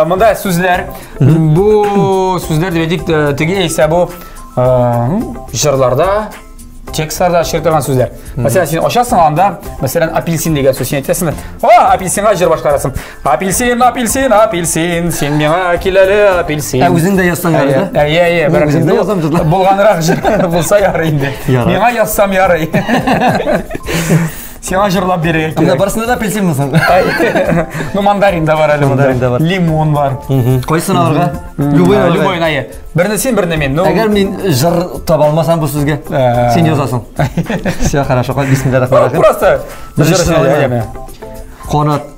Монда сүзләр. Бу сүзләр дибек теге исә бу җырларда текстларда чиртелгән сүзләр. Мәсәлән, син ачасың анда, мәсәлән, апельсин дигән сүз син әйтәсең. Апельсинга җыр башкарасың. Апельсин, син миңа киләле апельсин.
Үзең дә язсаң әле.
Үзең дә язам җыр. Булганрак җыр булса ярый инде. Миңа язсам ярый. Сиңа җырлап бирергә кирәк.
Анда барысында да апельсин булсын.
Мандарин да бар әле монда. Лимон бар.
Кайсын алырга?
Любой найы. Берне син, берне мин.
Әгәр мин җыр таба алмасам бу сүзгә, син язасың. Все хорошо. Бисмиллахир-рахманир-рахим.
Просто җыр сөйләгән.
Канаты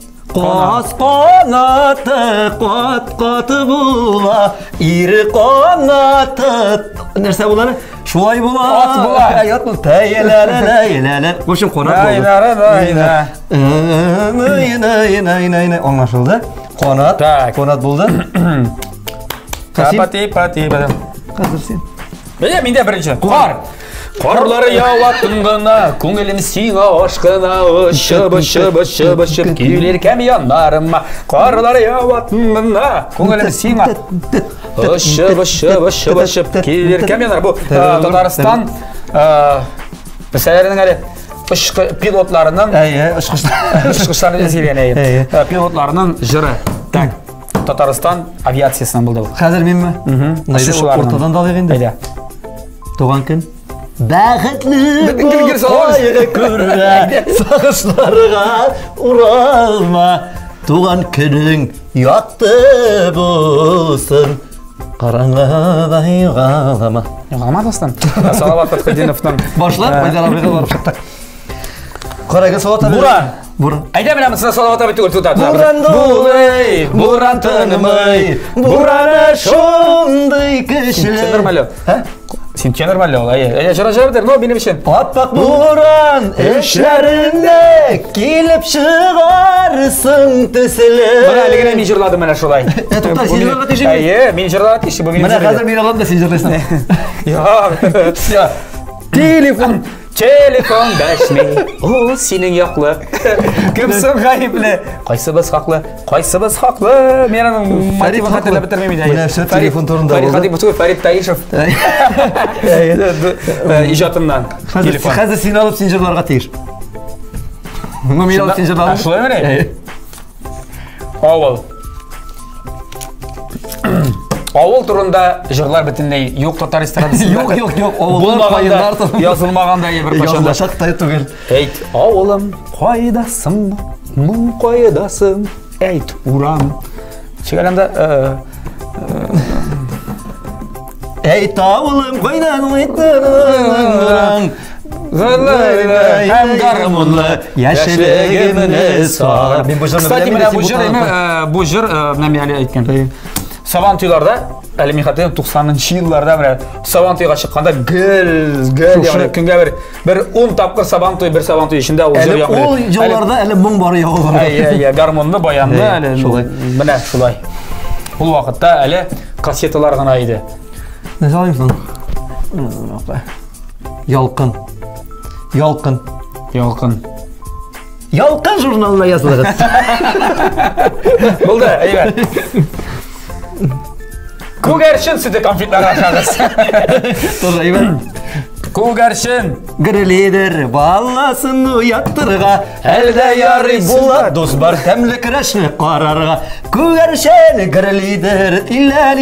кат була, ире канаты. Нәрсә булар? Шулай була.
Ат була.
Ят бул. Тәйләләләләлә. Кошым канат булды. Айна. Аңлашылды. Канат булды.
Пати.
Хәзер син.
Миндә беренче. Карлары яуатын гына, күңелем сиңа ашкына, ышып, килер кәм янарыма. Карлары яуатын гына, күңелем сиңа ышып, килер кәм янарыма. Бу Татарстан мәсьәләләренең әле пилотларының, очкычларның сөйләгән пилотларның җыры. Так, Татарстан авиациясынан булды.
Хәзер минме? Ортадан да алыйк инде.
Әйдә.
Туган көн. Бәхетле булсайга күрә, сагышларга уралма. туған күнің яқты болсын. Қараңғыдай қалама.
Қалама достым. Салават Фатхидиновтың.
Башла, Майдар абайға барып шықтық. Қарайға салават абай.
Буран.
Буран.
Айда білемін, сына салават абай түгіл тұтады.
Буран долай, буран тынымай, бураны шондай кішілі.
Сен нормально. Сен кен нормально ол, жыра бітер, но бені бішен.
Аппақ буран, ішәрінде келіп шығарсың түсілі.
Мына әлігіне мен жырладым мәне шолай.
Тоқтар, сен жырларға теші
мен жырларға теші, бұл мен
Мына қазір мен аламын да сен жырлайсың.
Телефон дәшіне, о, сенің яқлы. Кімсің ғайыплы? Қайсыбыз хақлы? Қайсыбыз хақлы? Менің мотиві қатырла бітірмеймейді.
Мына все телефон тұрында
Фарид Хатипов, Фарид Таишев. Ижатымнан.
Қазір сен алып сен жырларға тегіш. Мен алып сен жырларға.
Ашылай мәне? Ауыл. Ауыл тұрында жырлар бітіндей yok татар эстрадасында.
Yok.
Болмағанда, yazılмағандай бір қашанда.
Yazılмашақтай түгел.
Әйт, ауылым, қайдасың, мұң қайдасың, әйт, урам. Шегаланда...
Әйт, ауылым, қайдан
Әм гармонлы, яшілігіміз бар. Кстати, бұл жыр, мәме әлі айткен. Сабан тойларда, әлі мен қатайым 90-шы жылларда сабан тойға шыққанда гүл, күнге бір 10 тапқыр сабан той, бір сабан той ішінде ол жыр яғын.
Ол жылларда әлі мұң бары яғылар.
Гармонды, баянды, міне шулай. Бұл уақытта әлі кассеталар ғана айды.
Не салайым Ялқын. Ялқын журналына yazılır.
Болды, әйбәт. Көгәршін сүті конфетлар ашағыз.
Тоже әйбәт.
Көгәршін.
Гірледер баласын ұяттырға, әлді яры бола дос бар тәмлі кірәшіні қарарға. Көгәршін гірледер, илә.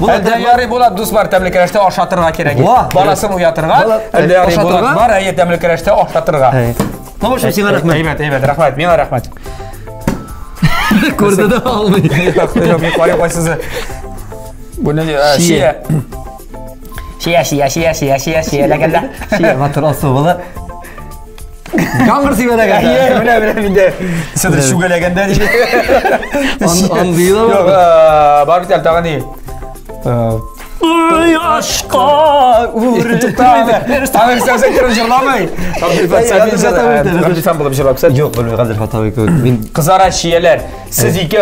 Әлді яры бола дос бар тәмлі кірәшті ашатырға керек. Баласын ұятырға, әлді яры бола бар әйе тәмлі кірәшті ашатырға.
Намашым сен рахмет.
Әйбәт, рахмет, мен рахмет.
Көрді де алмай.
Мен қойы қойсызы. Бұны шия. Шия ләгәлді.
Шия матырасы бола. Қаңғыр себе ләгәлді.
Міне менде. Сәді шуға ләгәлді дейді.
Андыйла
бар. Бар бітәл тағы не?
Yaşqa uğrayım.
Tanır sen kırın jırlamay. Sen bulup jırlap sen.
Yok bilmiyorum Kadir Fatavi koy.
Kızara şiyeler. Siz iki.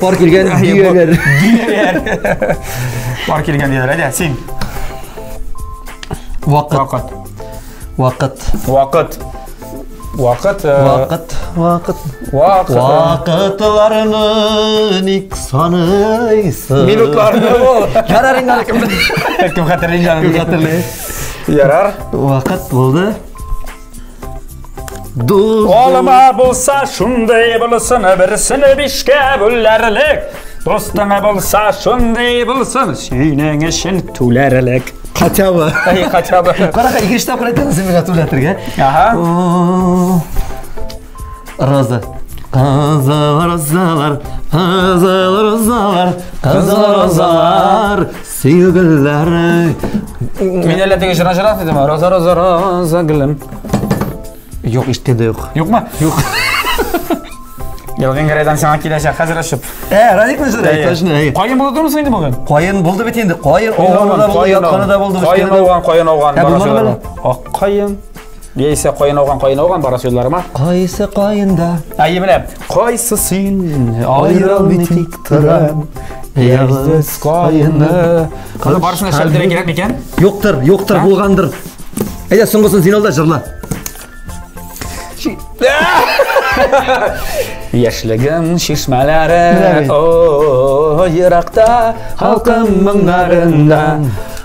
Park ilgen diyeler.
Park ilgen diyeler. Hadi sen.
Vakıtlarının ilk sanıysın.
Minutlarını ol.
Yararın alakımda.
Kim hatırlayın canım.
Kim hatırlayın.
Yarar.
Vakit buldu.
Olma bulsa şunday bulsun, birisini bişke büllerlik. Dostuna bulsa şunday bulsun, şeyinin işin tülerlik.
Kaçabı.
Kaçabı.
Qaraka ikінші тапқыр айтады сен мені тулатырға.
Аха.
Роза. Розалар, сүйгілері.
Мен әлі жыра деді ма? Роза гүлім.
Жоқ, ештенде жоқ.
Жоқ ма? Жоқ. Венгриядан сен келешек қазір ашып.
Радикны жыра, точно.
Қайын болды тұрмысың енді бүгін?
Қайын болды бет енді. Қайын оғаны да болды, ятқаны да болды.
Қайын ауған. Қайын. Ейсе қайын ауған бара сөйлері ма?
Қайсы қайында.
Әйе міне. Қайсы сен айырал метик тұрам. Егіз қайыны. Қазір барысына шәрдері керек мекен?
Жоқтыр, болғандыр. Әйде, соңғысын сен алда жырла.
Яшілігім шешмәлері Ирақта халқым мұңларында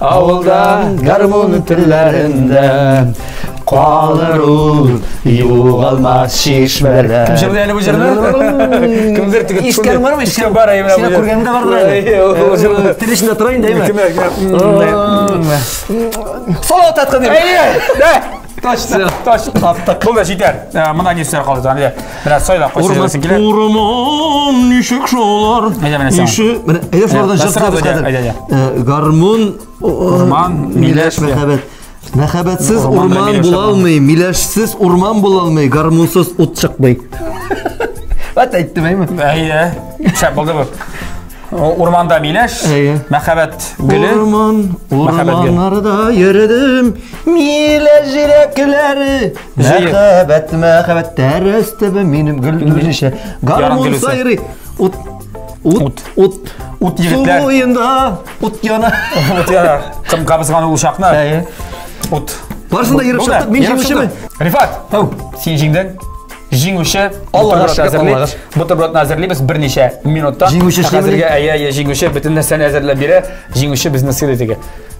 Ауылда гармон тіллерінде Қалыр ұл юғалмас шешмәлер Кім жырды әлі бұл жырды? Кімдер түгі
Ешкерім бар ма?
Ешкерім бар әйімі
Сені көргенімде барды Тілішінде тұрайын деймі?
Кім
Салауат атқан деймі?
Точно. Бұл да жетер. Мына не сөздер қалды. Міне, біраз сойлап қойса жүресің келе.
Урман нишек шолар. Әйдә шулардан жыртып гармун,
урман, миләш,
мәхәббәт. Мәхәббәтсез урман була алмый, миләшсез урман була алмый, гармунсыз ут чыкмый. Ват әйттем әйме?
Әйе. Шәп булды бу. Урманда миләш, мәхәббәт гөле.
Урманнарда йөрдем, миләш җиләкләре. Мәхәббәт тәрәстебе минем гөлләшә. Гармун сайрый. Ут
егетләр.
Суында ут яна.
Ут яна. Кым кабызган ул шакны. Ут.
Барсында йөреп чыктык, мин җиңүчеме?
Рифат, син җиңдең. Җиңүче Аллага шөкер. Бутербродны әзерлибез берничә минутта. Хәзергә әйе җиңүче бөтен нәрсәне әзерләп бирә. Җиңүче безне сыйлый диге.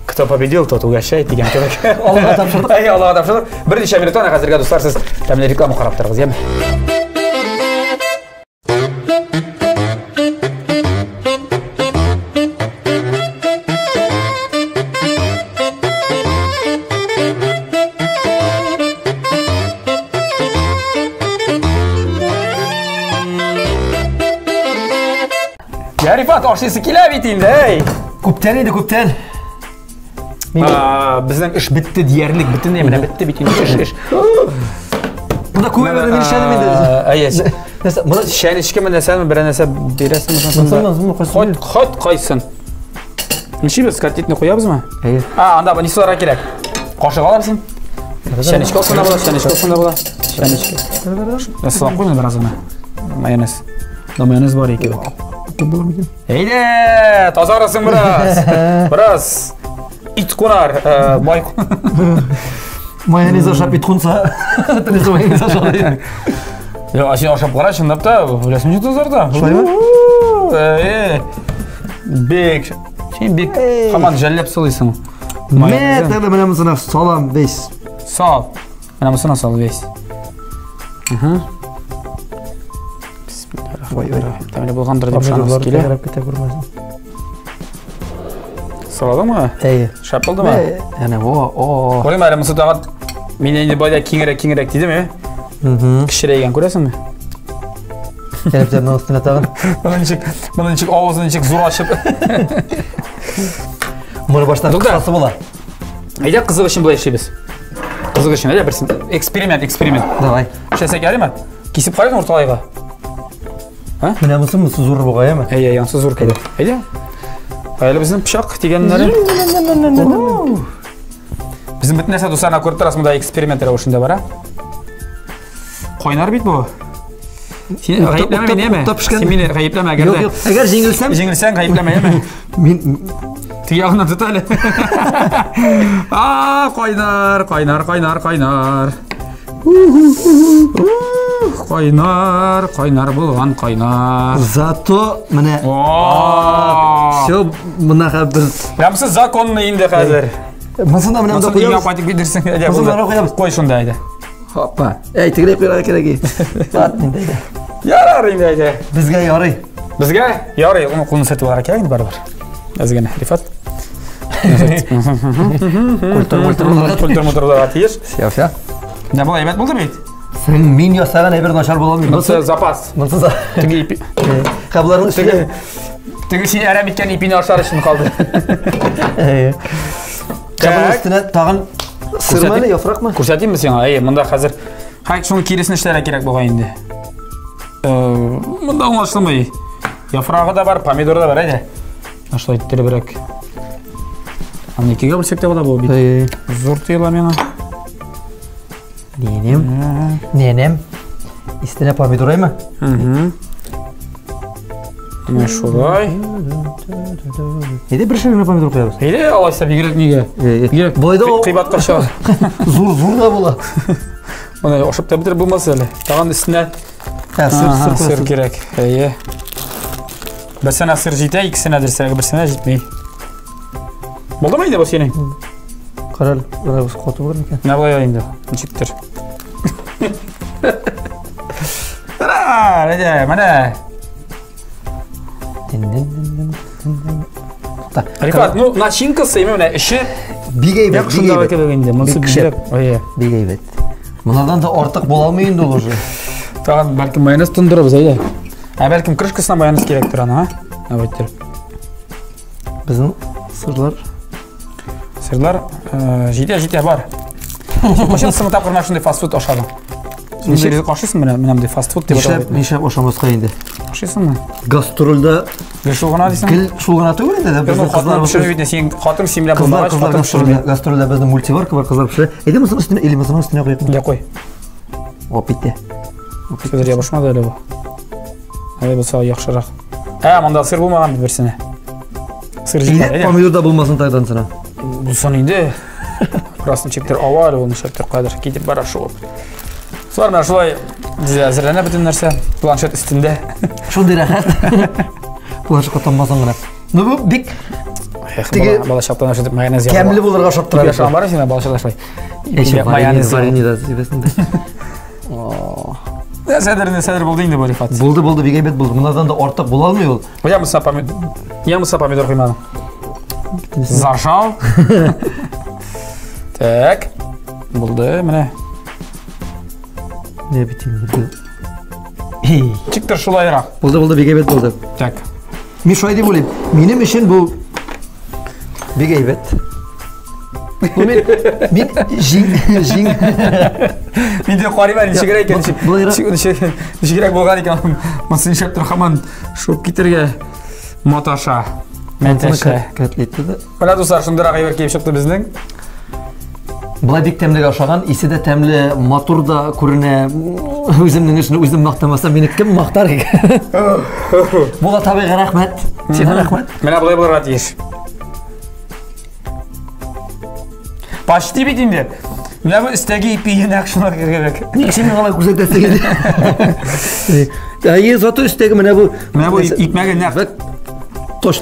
Кто победил, тот угощает дигән кебек. Аллага тапшырдык. Әйе, Аллага тапшырдык. Берничә минуттан хәзергә дуслар сез тәмле реклама карап торыгыз, яме? Рифат, ашыйсы килә бит инде, эй.
Күптән иде, күптән.
Безнең эш бетте диярлек, бөтенләй менә бетте бит инде эш.
Бunda күбәләрне мин шәнем инде.
Әйе. Моны шәнечкә менә сән бер нәрсә бирәсең. Хат кайсын. Ничек скатитны куябызмы?
Әйе.
Анда бу нисыларга кирәк. Кашык алырсың. Шәнечкә алсаң да була, шәнечкә алсаң да була. Шәнечкә. Ясалап куйган бераз аны. Майонез. Майонез бар икән. Әйдә, тазарасың бераз. Бераз. Ит кунар, бай.
Майонез ашап ит кунса, тәрәзә майонез ашап.
Я ашын ашап кара, чынлап та, беләсең җит тазарда. Бек. Син бек команд жәлләп сылыйсың.
Мен тәгъдә менә мусына салам весь.
Сал. Менә мусына сал весь. Тәмле булгандыр дип шанабыз килә. Саладымы?
Әйе.
Шәп булдымы?
Әнә о.
Күрәм әле Мусат ага мин инде байда киңрәк дидеме? Кичерәйгән күрәсеңме?
Телефонның астына тагын.
Моны ничек авызын ничек зур ачып.
Моны баштан кысасы була.
Әйдә кызык өчен булай эшлибез. Кызык өчен әйдә берсен. Эксперимент.
Давай.
Шәсәк ярыймы? Кисеп карайсың урталайга.
Менә мусым зур бугаймы?
Әйе, янсы зур кәде. Әйдә. Әле безнең пычак дигәннәре. Безнең бөтен нәрсә дусларына күреп торасыз, монда эксперимент рәвешендә бара. Кайнар бит бу. Син гаепләмә минеме? Син мине гаепләмә әгәр.
Әгәр җиңелсәң
гаепләмә яме.
Мин
тиягына тот әле. Кайнар. Кайнар булган кайнар.
Зато менә. Всё, моны хәбер.
Ямсы законны инде хәзер.
Мусында менә монда
куябыз. Куябыз бидерсең. Әйдә. Кой шунда әйдә.
Хоппа. Әй, тигрәп куярга кирәк. Бат инде әйдә.
Ярар инде әйдә.
Безгә ярый.
Безгә ярый, аны кулны сатып алырга кирәк инде барыбер. Әзгәне Рифат. Культура тиеш.
Все.
Нә була әйбәт булды бит?
Сен мин ясаган әйбер начар була алмый.
Монсы запас.
Монсы
теге ипи.
Кабларның үстенә.
Теге син әрәм иткән ипине ашар өчен калды.
Кабларның үстенә тагын сырманы, яфракмы?
Күрсәтимме сиңа? Әйе, монда хәзер шуның киресен эшләргә кирәк булган инде. Монда аңлашылмый. Яфрагы да бар, помидоры да бар, әйдә. Ашлай иттеребрәк. Аны икегә бүлсәк тә була бу бит. Зур тыйла миңа.
Ненем. Истенә помидораймы?
Менә шулай.
Әйдә бер шәгенә помидор куябыз.
Әйдә, алайса бигрәк нигә?
Бойда
кыйбатка чыга.
Зур да була.
Моны ашап та битер булмас әле. Тагын өстенә сыр кирәк. Әйе. Берсенә сыр җитә, икесенә дөрсәгә берсенә җитмәй. Булдымы инде бу синең?
Карал, бу скоту бар микән?
Нә булай инде? Ничектер? Әйдә, менә. Рифат, начинкасы менә эше
Бик әйбәт,
Як шунда бәке бөгенде, монсы бигрәк. Ой.
Бик әйбәт. Монардан да артык була алмый инде ул уже.
Тагын бәлки майонез тундырыбыз, әйдә. Бәлким крышкасына майонез кирәктер аны, а? Әйттер.
Безнең сырлар.
Сырлар җитә бар. Кашын сымы тапкырна шундай фастфуд ашадың. Ничек кашыйсың менә мондай фастфуд дип аталып.
Нишләп ашамаска инде?
Кашыйсыңмы?
Гастрольдә
Шул гына дисең.
гел шул гына түгел инде. Безнең кызлар
пешерә бит, син хатын симләп булмагач, хатын пешерә.
Гастрольдә безнең мультиварка бар, кызлар пешерә. Әйдә мисың өстенә, или мисың өстенә куйып.
Я кой.
Опитте.
Күзләр ябышмады әле бу. Әйе, булса яхшырак. Монда сыр булмаган бит берсенә. Сыр җитә.
Помидор да булмасын тайдан сына.
Булсын инде. Красный чиптер авар, ул шәптер кадәр китеп бара шул. Шулар менә шулай әзерләнә бөтен нәрсә планшет өстендә.
Шундый рәхәт. Планшетка таммасын гына. Ну бу бик
бала чактан ашатып майонез
ябар. Кәмле булырга шап тора.
Яшаган бар сине бала чакта шулай.
Майонез да сибесендә.
Сәдер булды инде бу рифат.
Булды, бик әйбәт булды. Монардан да артык була алмый ул.
Ямыса помидор куймадың. Зажал. Так. Булды, менә.
Не битин.
Чиктер шулайрак.
Булды, бик әйбәт булды.
Так.
Мин шулай дип уйлыйм. Минем өчен бу бик әйбәт. Мин җиң.
Мин дә карыйм, ничегрәк икән. Ничегрәк булган икән. Мосын шәптер һаман шуп китергә маташа. Мәтәшә.
Котлетты да.
Менә дуслар, шундырак әйбер киеп чыкты безнең.
Булай бик тәмле ашаган, исе дә тәмле, матур да күренә. Үземнең эшне үзем мактамасам, мине кем мактар икән? Була табигый рәхмәт. Сиңа рәхмәт.
Менә булай булырга тиеш. Почти бит инде. Менә бу өстәге ипи нәкъ шуңа кирәк.
Ник син миңа күрсәтәсең инде? Әйе, зато өстәге менә бу
икмәге нәкъ
тош.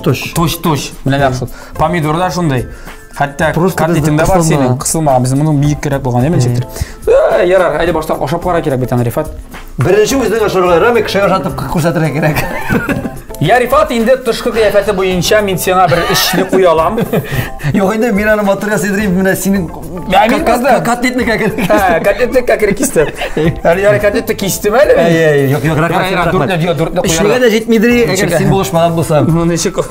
Менә нәкъ шул. Помидор да шундай. Хәтта котлетында бар синең, кысылмаган. Без моның биек кирәк булган, әмма чиктер. Ярар, әйдә баштан ашап кара кирәк бит аны Рифат.
Беренче үзенең ашарга рамик шәй ашатып күрсәтергә кирәк.
Я Рифат, инде тышкы кыяфәте буенча мин сиңа бер эшне куя алам.
Юк инде мин аны матур ясыйдырым, менә синең котлетны кәкер.
Котлетны кәкер кисте. Ярар, котлетны кистем әле.
Юк, рәхмәт. Эшлегә дә җитмидер, әгәр син булышмаган булсам.
Ничек?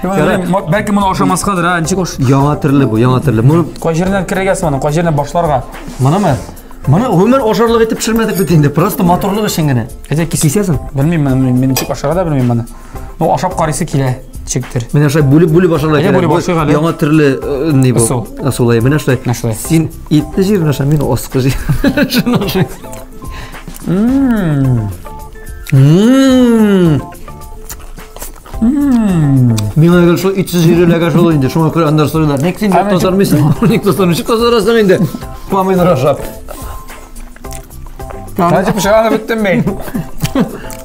Бәлки моны ашамаскадыр, ничек ош?
Яңа төрле бу, яңа төрле. Моны
кай җиреннән керәгәсең моны, кай җиреннән башларга?
Монымы? Моны гомер ашарлык итеп пешермәдек бит инде, просто матурлык өчен генә.
Әйтә кисәсең? Белмим, мин ничек ашарга да белмим моны. Ну ашап карыйсы килә, чиктер.
Менә шулай бүлеп ашарлык кирәк. Яңа төрле ни бу? Асулай, менә шулай. Син итне җирен аша, мин осқы җир. Шуны аша. Мин әгәр шул итсез җиреләгә шул инде, шуңа күрә андыр сорыйлар. Ник син тотармыйсың? Ник тотармыйсың? Тотарасың инде. Помидор ашап.
Ничек пешерә беттем мин.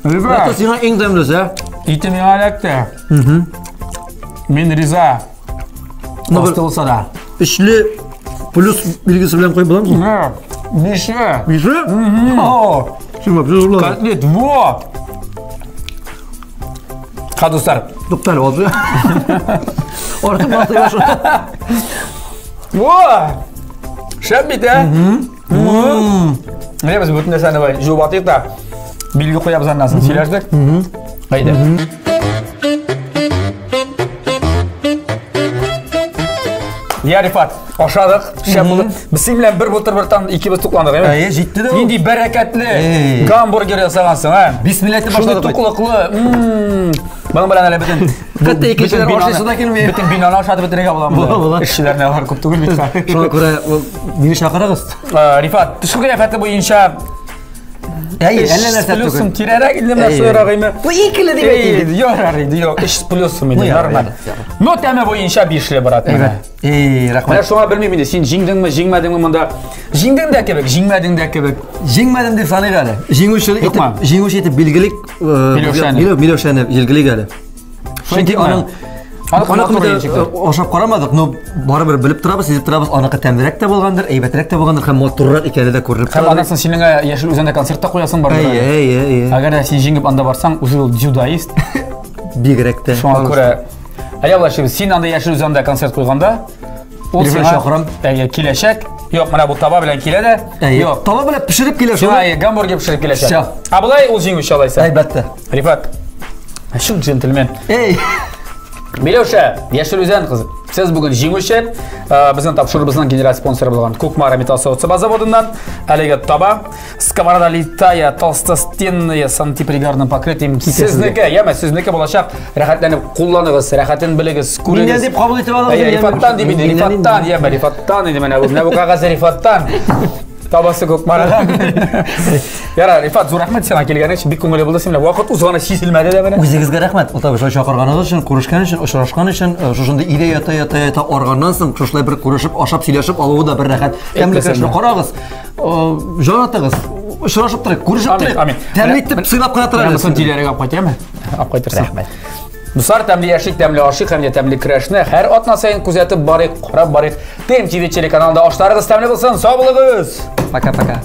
Рифат, сиңа иң тәмлесе.
Ите миңа эләкте. Мин риза. Астылса да.
Эшле плюс билгесе белән куй буламы?
Бише.
Бише? Шуңа бизулар.
Котлет, во! Кадустар.
Тукталып алды. Артып батыра шу.
Во! Шәп бит, Менә без бүтән нәрсәне бай, жуып атыйк да. Билге куябыз аннан сөйләштек. Haydi. Ya Rifat, aşağıdık, biz seninle bir buterbrotdan ikimiz tuklandık, değil mi?
Әйе, жетті де.
Енді bereketli gambургер жасағансың, ha?
Bismillah'ta başladık.
Şunu tukluklu, bana bilen hele bütün...
Katta ikinciler başlayışına gelmeyin.
Bütün binanı aşağıda bitirege bulamı. İşçiler ne var, köp tugul bitir.
Şuna göre, beni şakırağız.
Rifat, tışkı kıyafeti boyunca...
Әйе, әлі нәрсе
Плюсым тирәрәк илдем нәрсәләргә.
Бу икеле дип әйтте.
Юк, эш плюсым иде, нормаль. Но тәме буенча 5 ле барат.
Рәхмәт.
Менә шуңа белмим инде, син җиңдеңме, җиңмәдеңме монда? Җиңдең дә кебек, җиңмәдең дә кебек.
Җиңмәдем дип саныйк әле. Җиңүче итеп билгелек, Миләүшәне билгелек әле. Чөнки аның ашап карамадык, но барыбер белеп торабыз, сизеп торабыз, аныкы тәмрәк тә булгандыр, әйбәтрәк тә булгандыр, һәм матуррак икәне дә күренеп тора.
Һәм анасын синең яшел үзәндә концертта куясың бар. Әгәр дә син җиңеп анда барсаң, үзе ул дзюдоист.
Бигрәк тә.
Шуңа күрә Аябла син анда яшел үзәндә концерт куйганда, Ул
Рифат
сиңа
чакырам.
киләчәк. Юк, менә бу таба белән килә дә. Юк.
Таба белән пешереп килә шул.
Шулай гамбургер пешереп киләчәк.
Всё.
Булай ул җиңүче алайса.
Әлбәттә.
Рифат. Шул джентльмен.
Эй.
Миләүшә, Яшел Үзән кызы. Сез бүген җиңүче. Безнең тапшырыбызның генераль спонсоры булган Кукмара металлсовет заводыннан әлеге таба сковорода литая толстостенные с антипригарным покрытием. Сезнеке, яме, сезнеке булачак. Рәхәтләнеп кулланыгыз, рәхәтен белегез,
Миннән
күрегез.
дип кабул итеп алыгыз.
Рифаттан дип инде, Рифаттан, яме, Рифаттан инде менә бу. Менә бу кагаз Рифаттан. Табасы Кукмарадан. Яра, Рифат, зур рәхмәт сиңа килгәнең өчен. Бик күңелле булды. Син белән вакыт узганы сизелмәде дә менә.
Үзегезгә рәхмәт. Ул табыш чакырганыгыз өчен, күрешкән өчен, очрашкан өчен, шушында иде ята арганнан соң шушылай бер күрешеп, ашап, сөйләшеп алуы да бер рәхәт. Тәмле кешне карагыз. Җанатыгыз. Очрашып торыйк, күрешеп торыйк. Тәмле итеп сыйлап кына торыгыз.
Сон тиләргә алып кайтамы? Алып кайтырсың. Рәхмәт. Дуслар, тәмле яшик, тәмле ашык һәм дә тәмле көрәшне һәр атна саен күзәтеп барыйк, карап барыйк. TMTV телеканалында ашларыгыз тәмле булсын. Сау булыгыз.
Пока-пока.